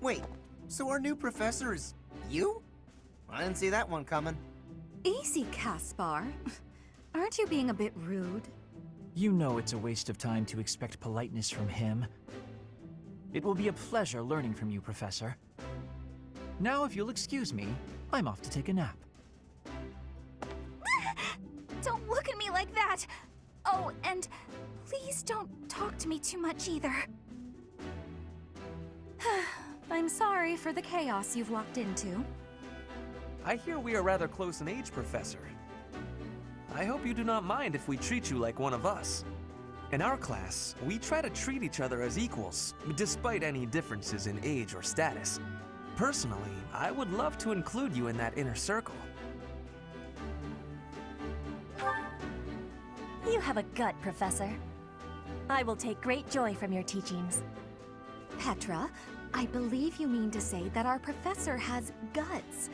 Wait, so our new professor is you? I didn't see that one coming. Easy, Caspar. Aren't you being a bit rude? You know it's a waste of time to expect politeness from him. It will be a pleasure learning from you, Professor. Now, if you'll excuse me, I'm off to take a nap. Don't look at me like that! Oh, and please don't talk to me too much either. I'm sorry for the chaos you've walked into. I hear we are rather close in age, Professor. I hope you do not mind if we treat you like one of us. In our class, we try to treat each other as equals, despite any differences in age or status. Personally, I would love to include you in that inner circle. You have a gut, Professor. I will take great joy from your teachings. Petra, I believe you mean to say that our professor has guts.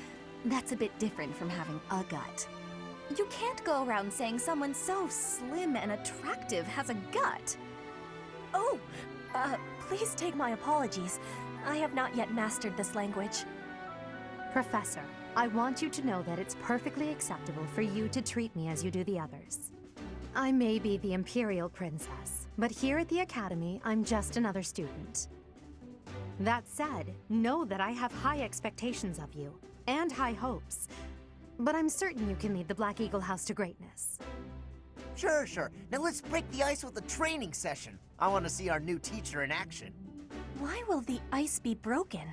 That's a bit different from having a gut. You can't go around saying someone so slim and attractive has a gut. Oh, please take my apologies. I have not yet mastered this language. Professor, I want you to know that it's perfectly acceptable for you to treat me as you do the others. I may be the Imperial Princess, but here at the Academy, I'm just another student. That said, know that I have high expectations of you, and high hopes. But I'm certain you can lead the Black Eagle House to greatness. Sure. Now let's break the ice with a training session. I want to see our new teacher in action. Why will the ice be broken?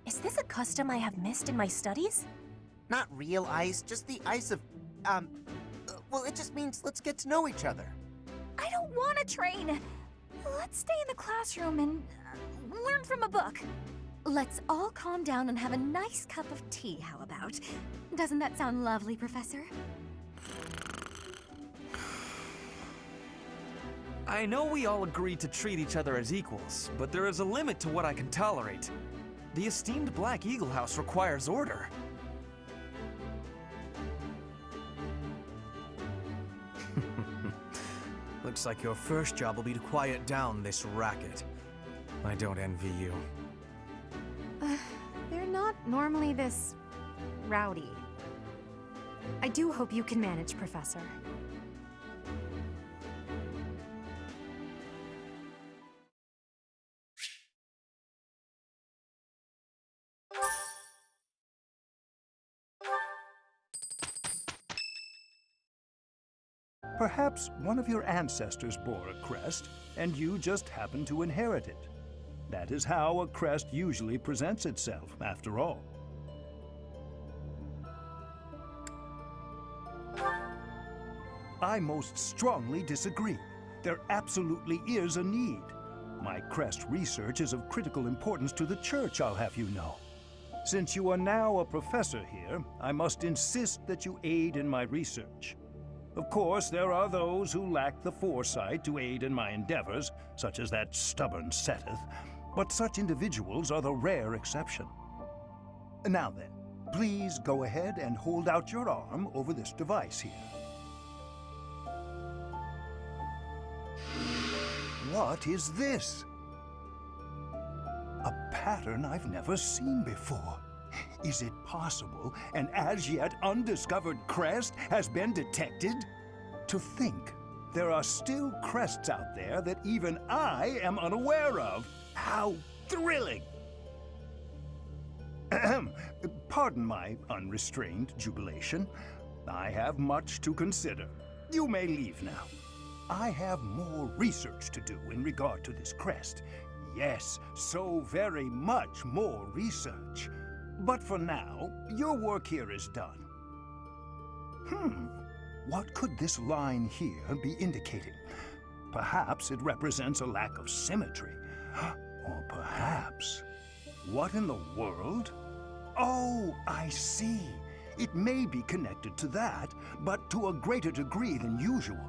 Is this a custom I have missed in my studies? Not real ice, just the ice of, well, it just means let's get to know each other. I don't want to train. Let's stay in the classroom and learn from a book. Let's all calm down and have a nice cup of tea, how about? Doesn't that sound lovely, Professor? I know we all agree to treat each other as equals, but there is a limit to what I can tolerate. The esteemed Black Eagle House requires order. Looks like your first job will be to quiet down this racket. I don't envy you. They're not normally this rowdy. I do hope you can manage, Professor. Perhaps one of your ancestors bore a crest, and you just happen to inherit it. That is how a crest usually presents itself, after all. I most strongly disagree. There absolutely is a need. My crest research is of critical importance to the Church, I'll have you know. Since you are now a professor here, I must insist that you aid in my research. Of course, there are those who lack the foresight to aid in my endeavors, such as that stubborn Seteth, but such individuals are the rare exception. Now then, please go ahead and hold out your arm over this device here. What is this? A pattern I've never seen before. Is it possible an as yet undiscovered crest has been detected? To think there are still crests out there that even I am unaware of. How thrilling! Pardon my unrestrained jubilation. I have much to consider. You may leave now. I have more research to do in regard to this crest. Yes, so very much more research. But for now, your work here is done. What could this line here be indicating? Perhaps it represents a lack of symmetry. Or perhaps... What in the world? Oh, I see. It may be connected to that, but to a greater degree than usual.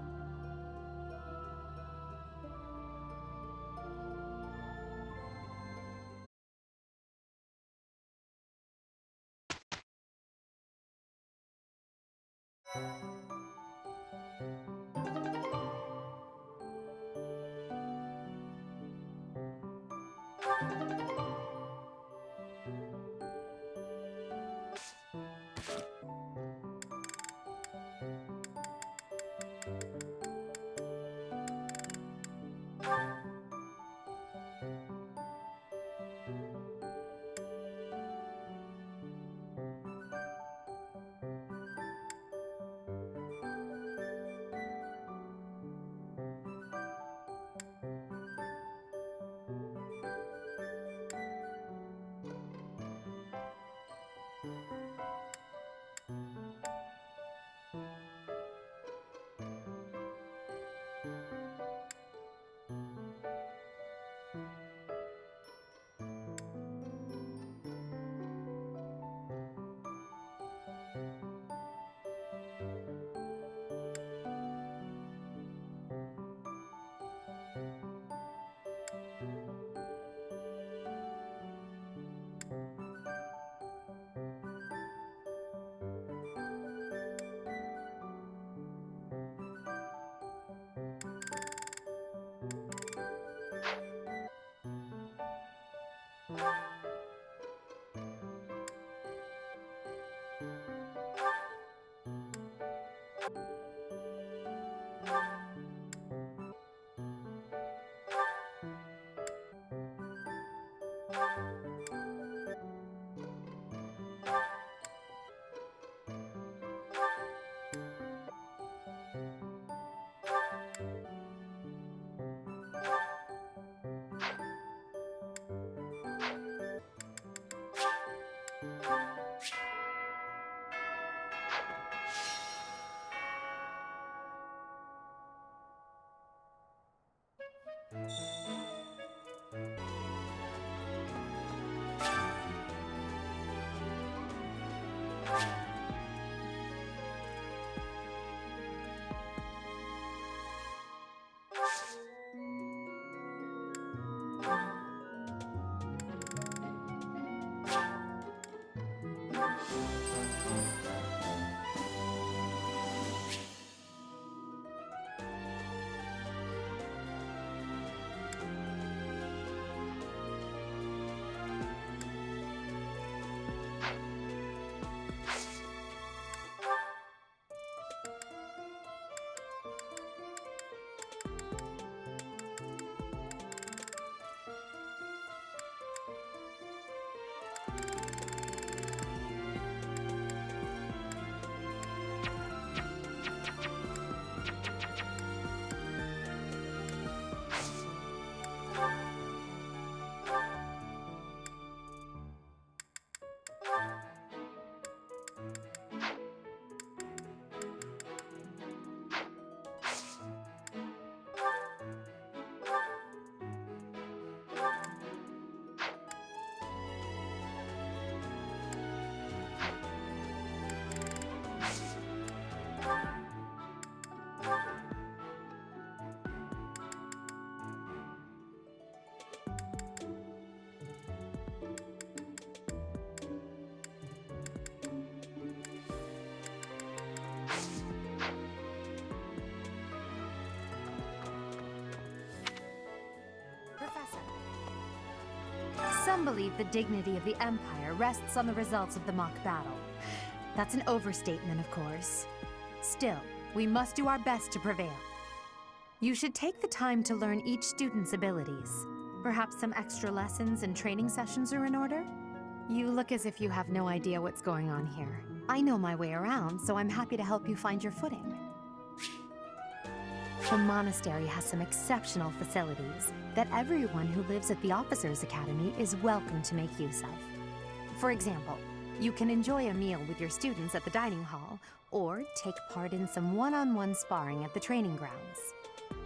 Some believe the dignity of the Empire rests on the results of the mock battle. That's an overstatement, of course. Still, we must do our best to prevail. You should take the time to learn each student's abilities. Perhaps some extra lessons and training sessions are in order? You look as if you have no idea what's going on here. I know my way around, so I'm happy to help you find your footing. The monastery has some exceptional facilities that everyone who lives at the Officers' Academy is welcome to make use of. For example, you can enjoy a meal with your students at the dining hall, or take part in some one-on-one sparring at the training grounds.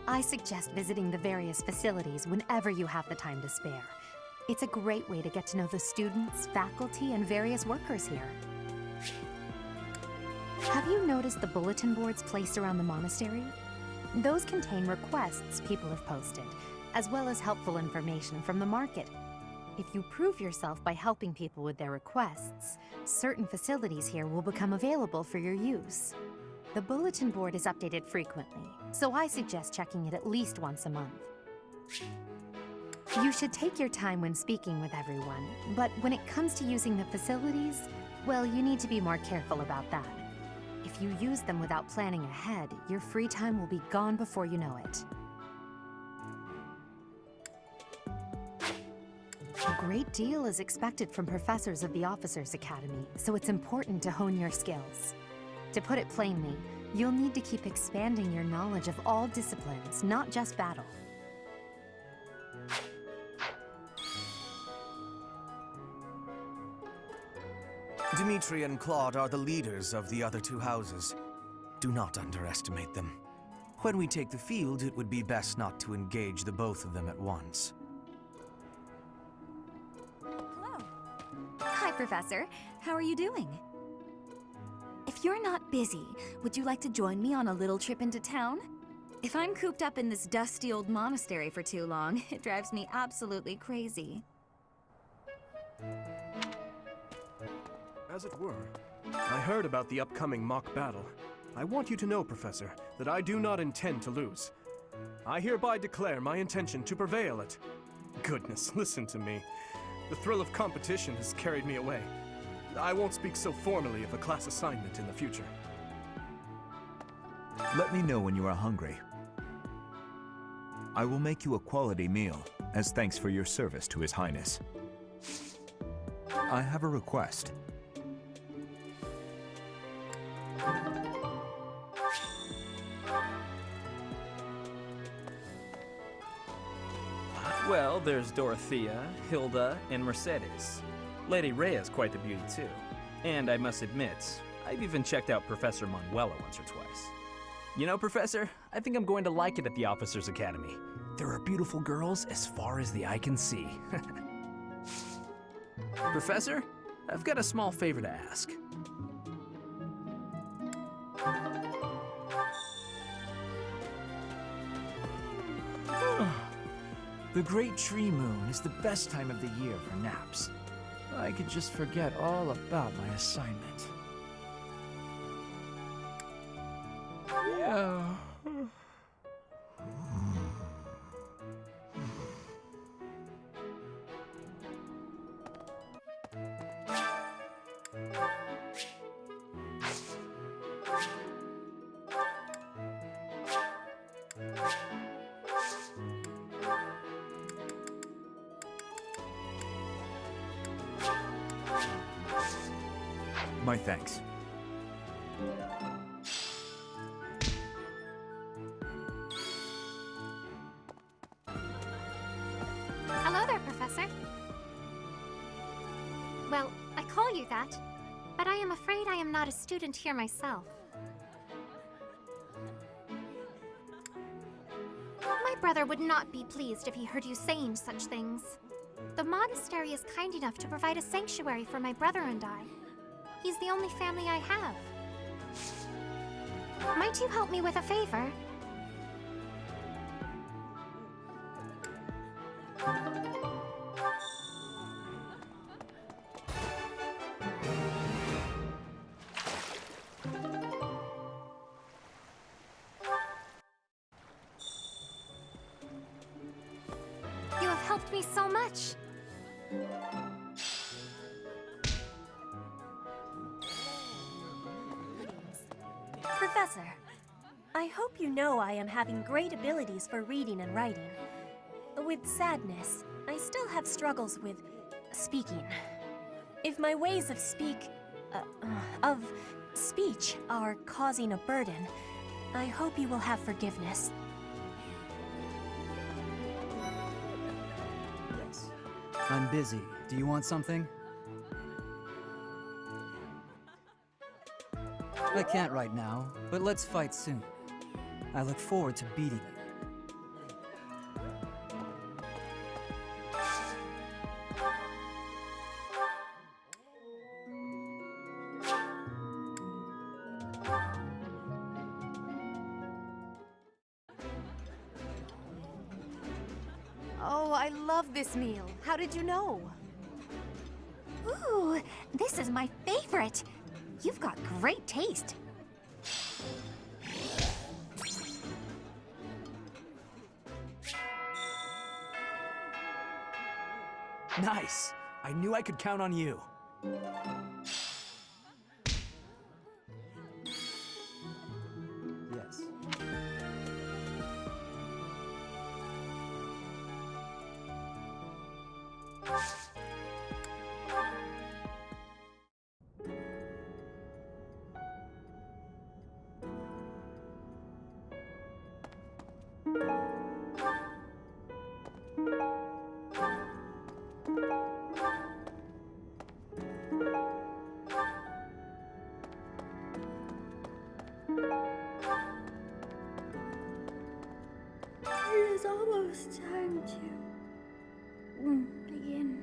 I suggest visiting the various facilities whenever you have the time to spare. It's a great way to get to know the students, faculty, and various workers here. Have you noticed the bulletin boards placed around the monastery? Those contain requests people have posted, as well as helpful information from the market. If you prove yourself by helping people with their requests, certain facilities here will become available for your use. The bulletin board is updated frequently, so I suggest checking it at least once a month. You should take your time when speaking with everyone, but when it comes to using the facilities, well, you need to be more careful about that. If you use them without planning ahead, your free time will be gone before you know it. A great deal is expected from professors of the Officers' Academy, so it's important to hone your skills. To put it plainly, you'll need to keep expanding your knowledge of all disciplines, not just battle. Dimitri and Claude are the leaders of the other two houses. Do not underestimate them. When we take the field, it would be best not to engage the both of them at once. Hello. Hi, Professor. How are you doing? If you're not busy, would you like to join me on a little trip into town? If I'm cooped up in this dusty old monastery for too long, it drives me absolutely crazy. As it were. I heard about the upcoming mock battle. I want you to know, Professor, that I do not intend to lose. I hereby declare my intention to prevail at... Goodness, listen to me. The thrill of competition has carried me away. I won't speak so formally of a class assignment in the future. Let me know when you are hungry. I will make you a quality meal, as thanks for your service to His Highness. I have a request. Well, there's Dorothea, Hilda, and Mercedes. Lady Rhea's quite the beauty, too. And I must admit, I've even checked out Professor Manuela once or twice. You know, Professor, I think I'm going to like it at the Officers' Academy. There are beautiful girls as far as the eye can see. Professor, I've got a small favor to ask. The Great Tree Moon is the best time of the year for naps. I could just forget all about my assignment. Yeah. My thanks. Hello there, Professor. Well, I call you that, but I am afraid I am not a student here myself. My brother would not be pleased if he heard you saying such things. The monastery is kind enough to provide a sanctuary for my brother and I. He's the only family I have. Might you help me with a favor? You have helped me so much. Professor, I hope you know I am having great abilities for reading and writing. With sadness, I still have struggles with speaking. If my ways of speech are causing a burden, I hope you will have forgiveness. Yes. I'm busy. Do you want something? I can't right now, but let's fight soon. I look forward to beating you. Oh, I love this meal. How did you know? Ooh, this is my favorite. You've got great taste. Nice! I knew I could count on you. Yes. It is almost time to begin.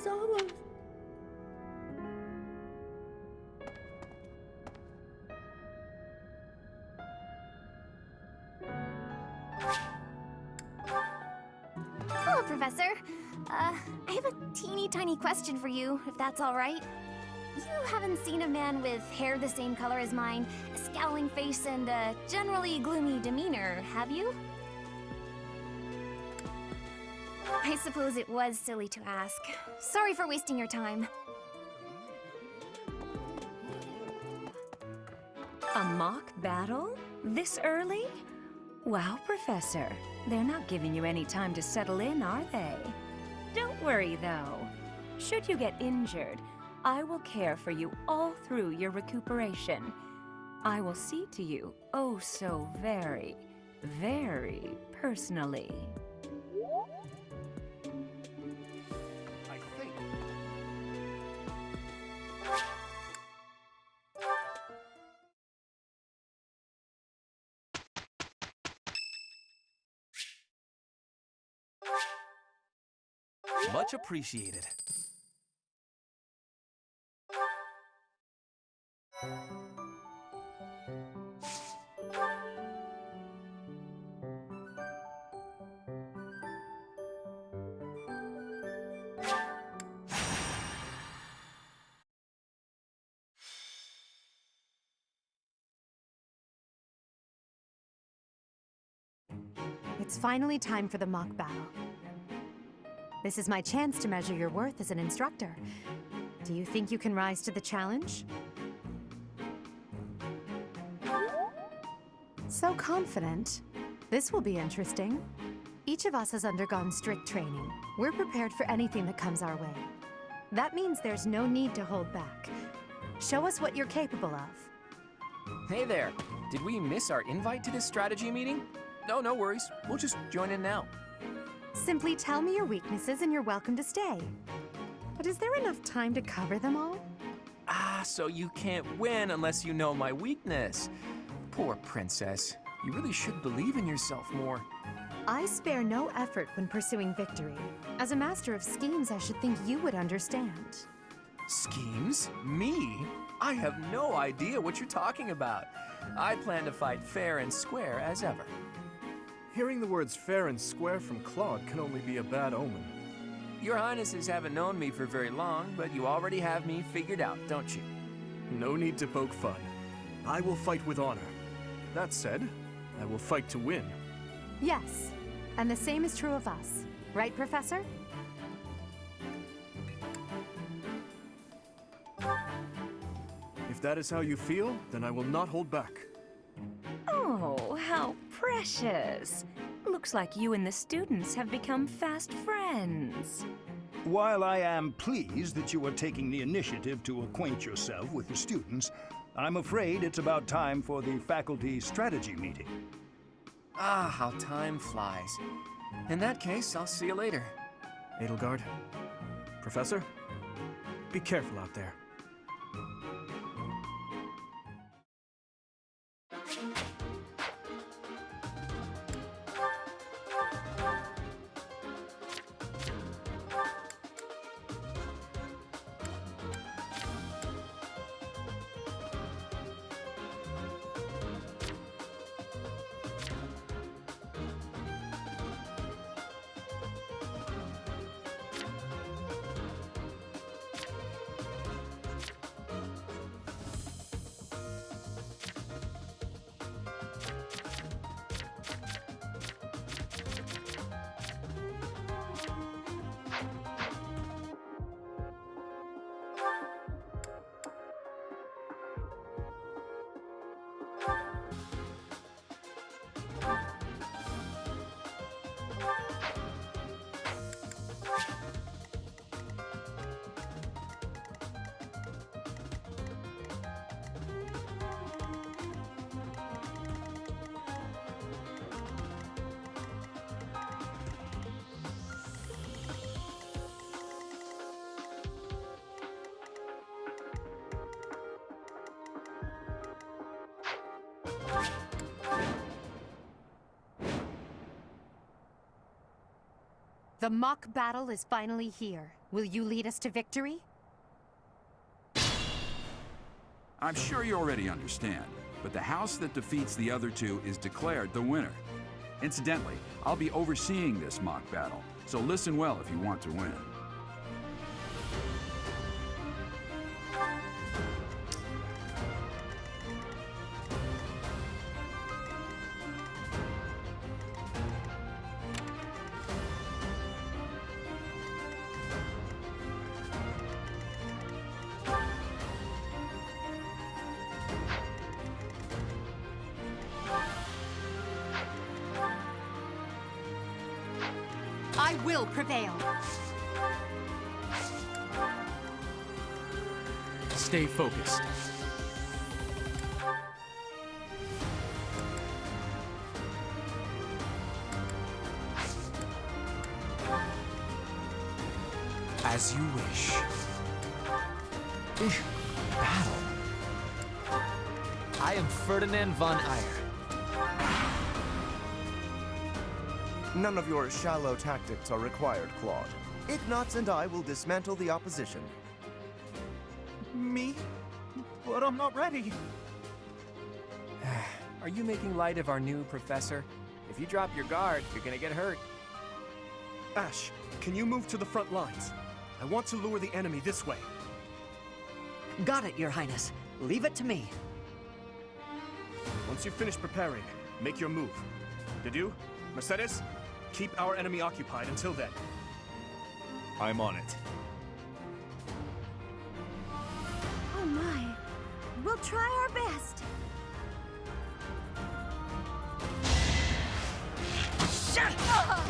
is almost... Hello, Professor. I have a teeny tiny question for you, if that's all right. You haven't seen a man with hair the same color as mine, a scowling face, and a generally gloomy demeanor, have you? I suppose it was silly to ask. Sorry for wasting your time. A mock battle? This early? Wow, Professor. They're not giving you any time to settle in, are they? Don't worry, though. Should you get injured, I will care for you all through your recuperation. I will see to you, oh so very, very personally. I think. Much appreciated. It's finally time for the mock battle. This is my chance to measure your worth as an instructor. Do you think you can rise to the challenge? So confident. This will be interesting. Each of us has undergone strict training. We're prepared for anything that comes our way. That means there's no need to hold back. Show us what you're capable of. Hey there. Did we miss our invite to this strategy meeting? No worries. We'll just join in now. Simply tell me your weaknesses and you're welcome to stay. But is there enough time to cover them all? Ah, so you can't win unless you know my weakness. Poor princess. You really should believe in yourself more. I spare no effort when pursuing victory. As a master of schemes, I should think you would understand. Schemes? Me? I have no idea what you're talking about. I plan to fight fair and square as ever. Hearing the words fair and square from Claude can only be a bad omen. Your Highnesses haven't known me for very long, but you already have me figured out, don't you? No need to poke fun. I will fight with honor. That said, I will fight to win. Yes, and the same is true of us. Right, Professor? If that is how you feel, then I will not hold back. Oh, how precious. Looks like you and the students have become fast friends. While I am pleased that you are taking the initiative to acquaint yourself with the students, I'm afraid it's about time for the faculty strategy meeting. Ah, how time flies. In that case, I'll see you later. Edelgard, Professor, be careful out there. The mock battle is finally here. Will you lead us to victory? I'm sure you already understand, but the house that defeats the other two is declared the winner. Incidentally, I'll be overseeing this mock battle, so listen well if you want to win. I will prevail. Stay focused. As you wish. Battle. I am Ferdinand von Eyre. None of your shallow tactics are required, Claude. Ignatz and I will dismantle the opposition. Me? But I'm not ready. Are you making light of our new professor? If you drop your guard, you're gonna get hurt. Ash, can you move to the front lines? I want to lure the enemy this way. Got it, Your Highness. Leave it to me. Once you finish preparing, make your move. Dedu, Mercedes, keep our enemy occupied until then. I'm on it. Oh my. We'll try our best. Shut up!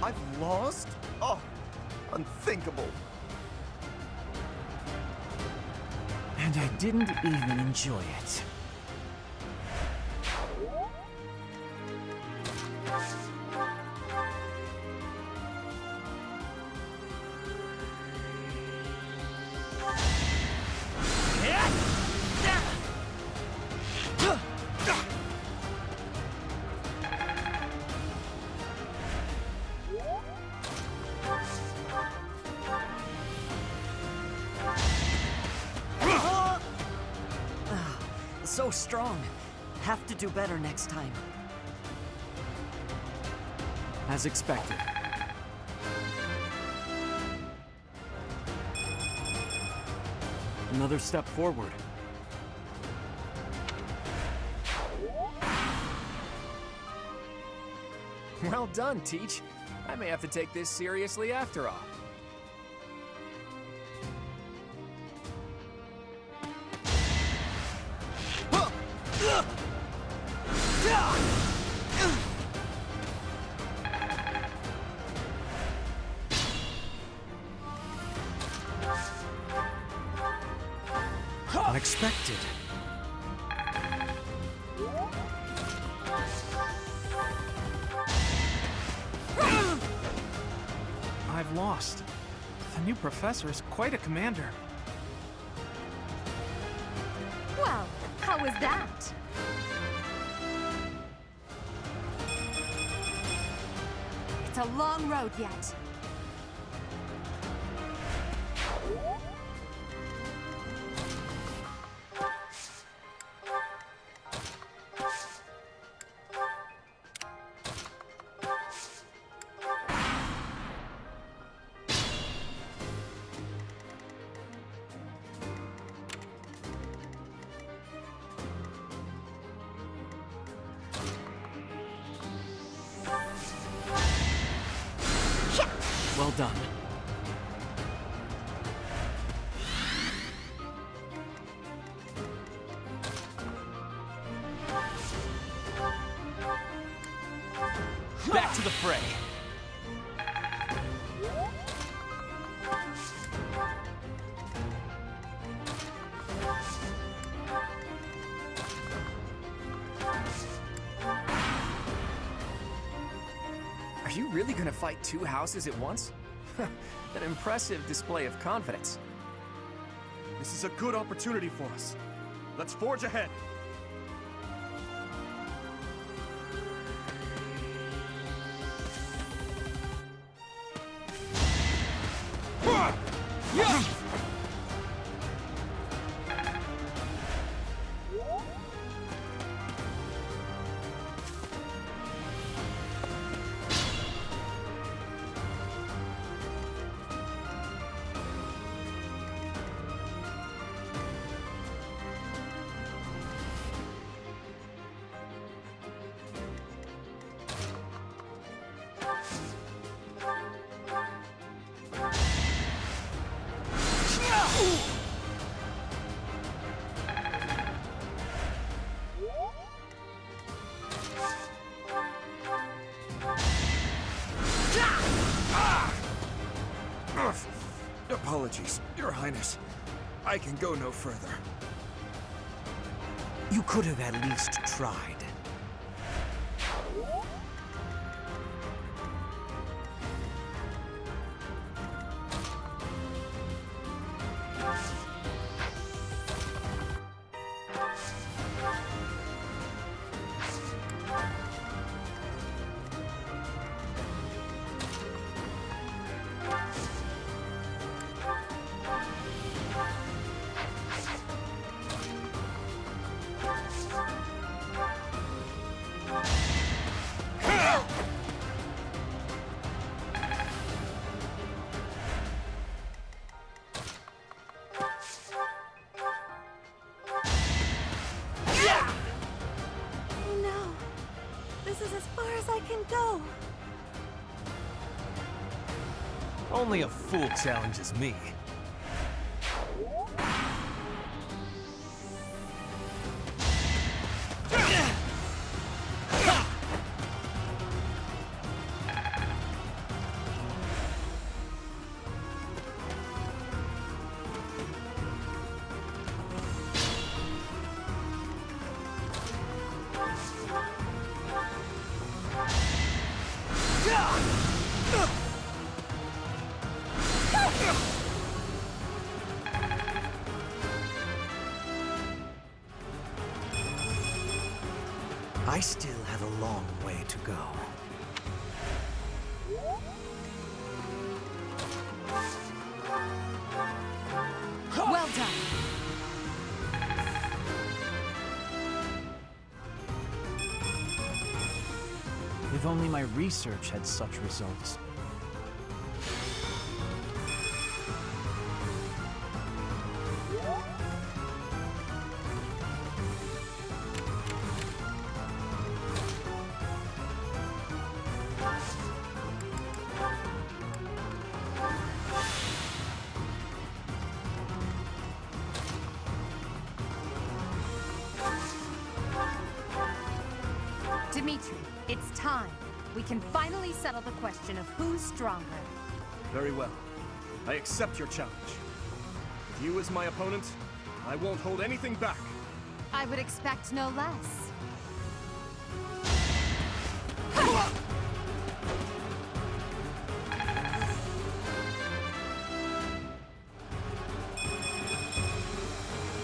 I've lost? Oh, unthinkable. And I didn't even enjoy it. So strong. Have to do better next time. As expected. Another step forward. Well done, Teach. I may have to take this seriously after all. Unexpected. I've lost. The new professor is quite a commander. Well, how was that? It's a long road yet. Well done. Back to the fray. Are you really gonna fight two houses at once? An impressive display of confidence. This is a good opportunity for us. Let's forge ahead. Apologies, Your Highness. I can go no further. You could have at least tried. Only a fool challenges me. I still have a long way to go. Well done. If only my research had such results. Dimitri, it's time. We can finally settle the question of who's stronger. Very well. I accept your challenge. With you as my opponent, I won't hold anything back. I would expect no less.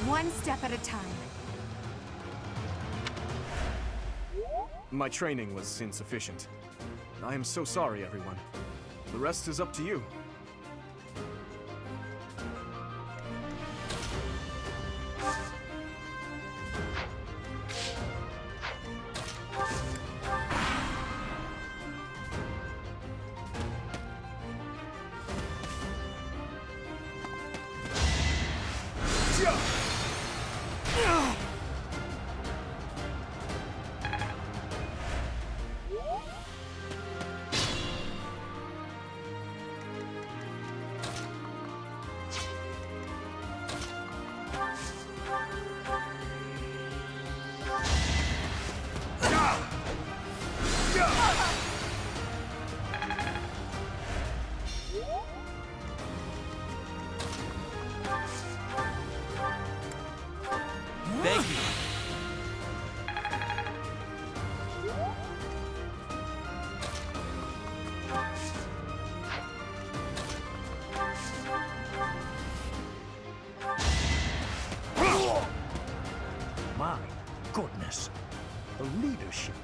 One step at a time. My training was insufficient. I am so sorry, everyone. The rest is up to you.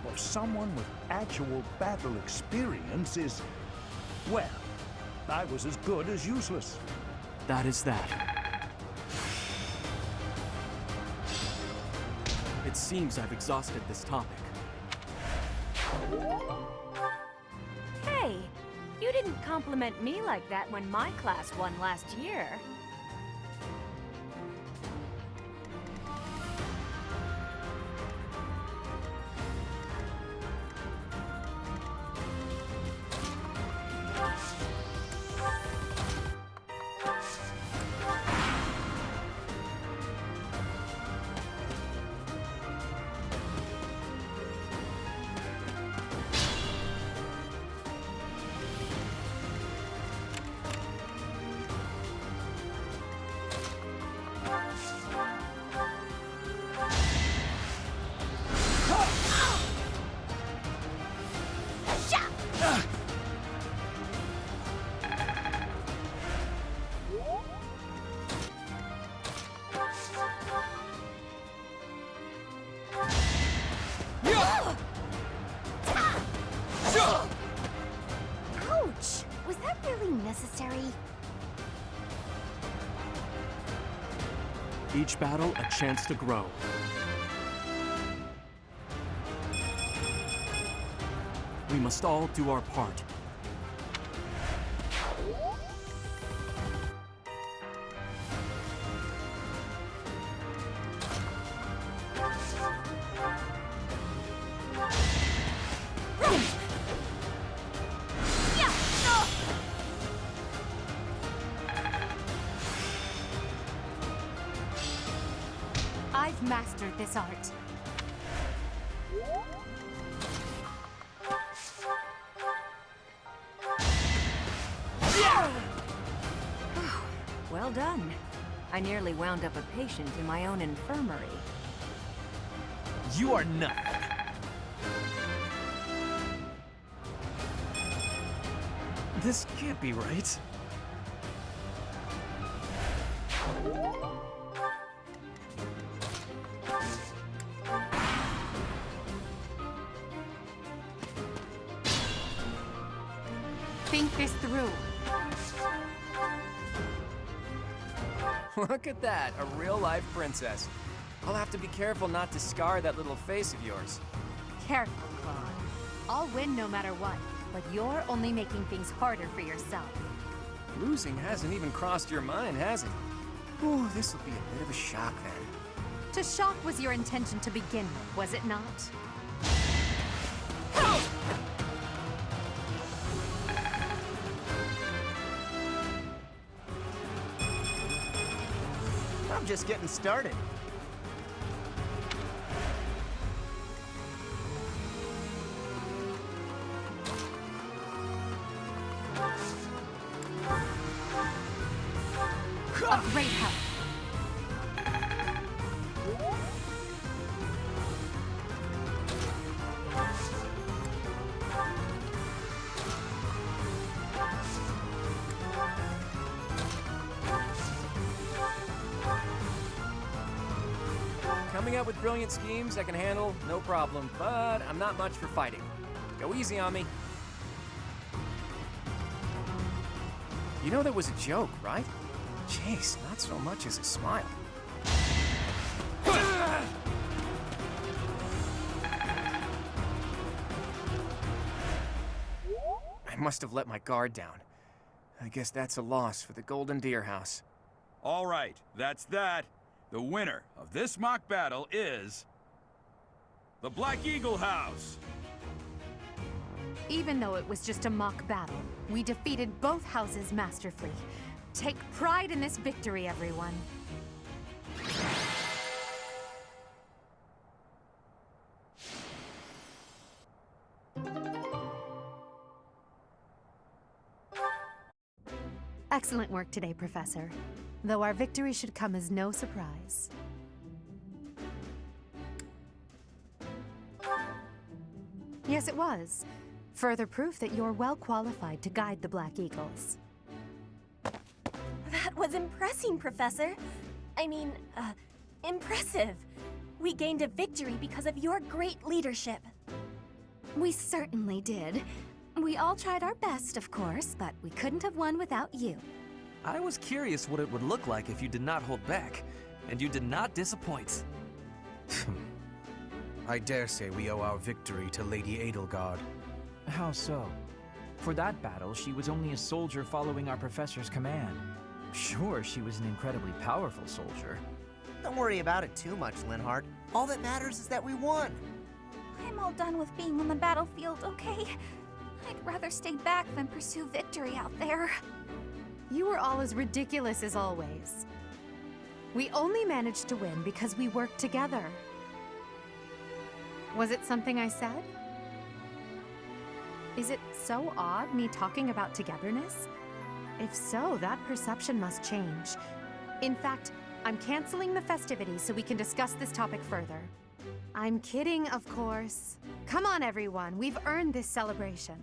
of someone with actual battle experience is... well, I was as good as useless. That is that. It seems I've exhausted this topic. Hey, you didn't compliment me like that when my class won last year. Ouch! Was that really necessary? Each battle, a chance to grow. We must all do our part. I've mastered this art. Well done. I nearly wound up a patient in my own infirmary. You are nothing. This can't be right. Think this through. Look at that, a real-life princess. I'll have to be careful not to scar that little face of yours. Careful, Claude. I'll win no matter what, but you're only making things harder for yourself. Losing hasn't even crossed your mind, has it? Ooh, this will be a bit of a shock then. To shock was your intention to begin with, was it not? I'm just getting started. A great help. Coming up with brilliant schemes I can handle, no problem, but I'm not much for fighting. Go easy on me. You know that was a joke, right? Jeez, not so much as a smile. I must have let my guard down. I guess that's a loss for the Golden Deer House. All right, that's that. The winner of this mock battle is... the Black Eagle House! Even though it was just a mock battle, we defeated both houses masterfully. Take pride in this victory, everyone. Excellent work today, Professor. Though our victory should come as no surprise. Yes, it was. Further proof that you're well qualified to guide the Black Eagles. That was impressing, Professor. I mean, impressive. We gained a victory because of your great leadership. We certainly did. We all tried our best, of course, but we couldn't have won without you. I was curious what it would look like if you did not hold back, and you did not disappoint. I dare say we owe our victory to Lady Edelgard. How so? For that battle, she was only a soldier following our professor's command. Sure, she was an incredibly powerful soldier. Don't worry about it too much, Linhardt. All that matters is that we won. I'm all done with being on the battlefield, okay? I'd rather stay back than pursue victory out there. You were all as ridiculous as always. We only managed to win because we worked together. Was it something I said? Is it so odd, me talking about togetherness? If so, that perception must change. In fact, I'm canceling the festivities so we can discuss this topic further. I'm kidding, of course. Come on, everyone. We've earned this celebration.